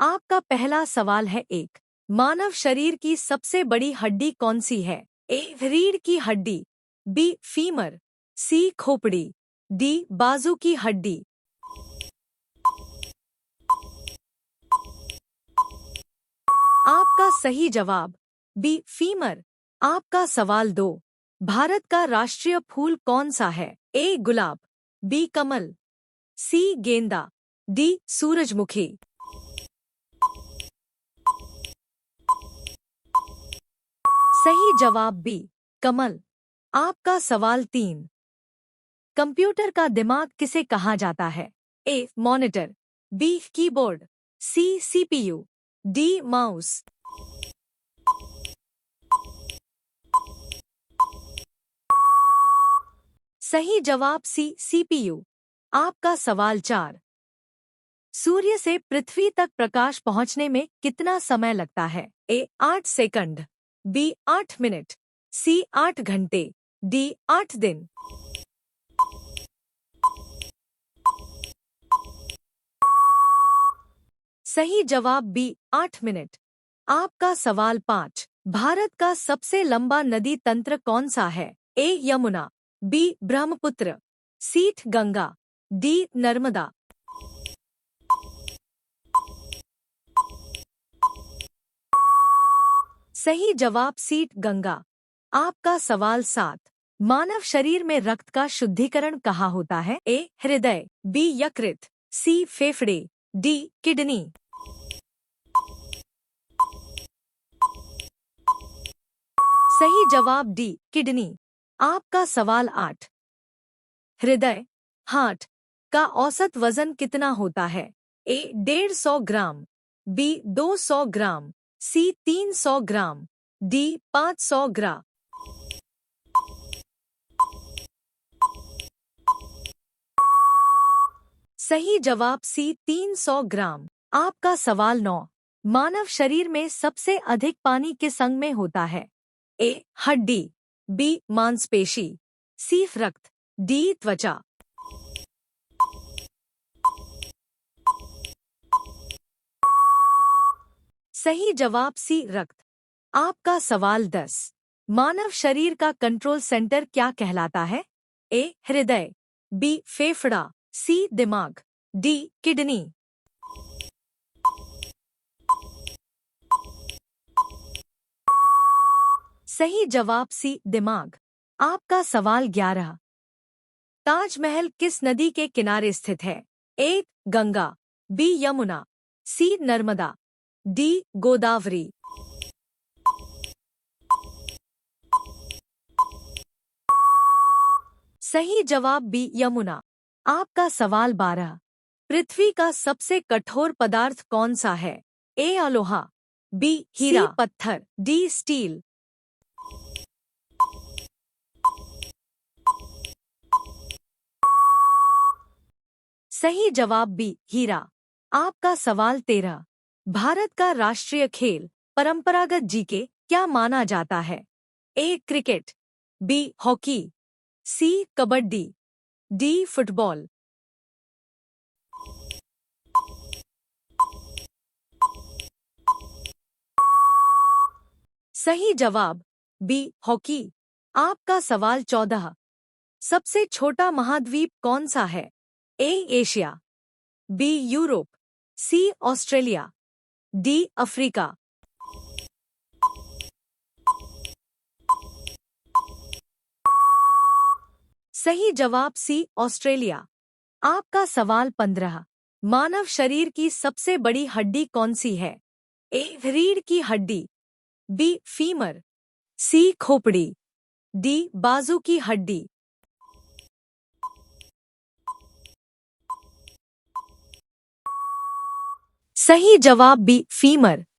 आपका पहला सवाल है एक। मानव शरीर की सबसे बड़ी हड्डी कौन सी है? ए रीढ़ की हड्डी, बी फीमर, सी खोपड़ी, डी बाजू की हड्डी। आपका सही जवाब बी फीमर। आपका सवाल 2। भारत का राष्ट्रीय फूल कौन सा है? ए गुलाब, बी कमल, सी गेंदा, डी सूरजमुखी। सही जवाब बी कमल। आपका सवाल 3। कंप्यूटर का दिमाग किसे कहा जाता है? A monitor, B keyboard, C CPU, D mouse. सही जवाब सी सीपीयू। आपका सवाल 4। सूर्य से पृथ्वी तक प्रकाश पहुंचने में कितना समय लगता है? ए 8 सेकंड, बी 8 मिनट, सी 8 घंटे, डी 8 दिन। सही जवाब बी 8 मिनट। आपका सवाल 5। भारत का सबसे लंबा नदी तंत्र कौन सा है? ए यमुना, बी ब्रह्मपुत्र, सी गंगा, डी नर्मदा। सही जवाब सी गंगा। आपका सवाल 7। मानव शरीर में रक्त का शुद्धिकरण कहाँ होता है? ए हृदय, बी यकृत, सी फेफड़े, डी किडनी। सही जवाब डी किडनी। आपका सवाल 8। हृदय हार्ट का औसत वजन कितना होता है? ए 150 ग्राम, बी 200 ग्राम, सी 300 ग्राम, डी 500 ग्राम। सही जवाब सी 300 ग्राम। आपका सवाल 9। मानव शरीर में सबसे अधिक पानी किस अंग में होता है? ए हड्डी, बी मांसपेशी, सी रक्त, डी त्वचा। सही जवाब सी रक्त। आपका सवाल 10। मानव शरीर का कंट्रोल सेंटर क्या कहलाता है? ए हृदय, बी फेफड़ा, सी दिमाग, डी किडनी। सही जवाब सी दिमाग। आपका सवाल 11। ताजमहल किस नदी के किनारे स्थित है? ए गंगा, बी यमुना, सी नर्मदा, डी गोदावरी। सही जवाब बी यमुना। आपका सवाल 12। पृथ्वी का सबसे कठोर पदार्थ कौन सा है? ए अलोहा, बी हीरा पत्थर, डी स्टील। सही जवाब बी हीरा। आपका सवाल 13। भारत का राष्ट्रीय खेल परंपरागत जीके क्या माना जाता है? ए क्रिकेट, बी हॉकी, सी कबड्डी, डी फुटबॉल। सही जवाब बी हॉकी। आपका सवाल 14। सबसे छोटा महाद्वीप कौन सा है? A Asia, B Europe, C Australia, D Africa. सही जवाब सी ऑस्ट्रेलिया। आपका सवाल 15। मानव शरीर की सबसे बड़ी हड्डी कौन सी है? ए रीढ़ की हड्डी, बी फीमर, सी खोपड़ी, डी बाजू की हड्डी। सही जवाब बी फीमर।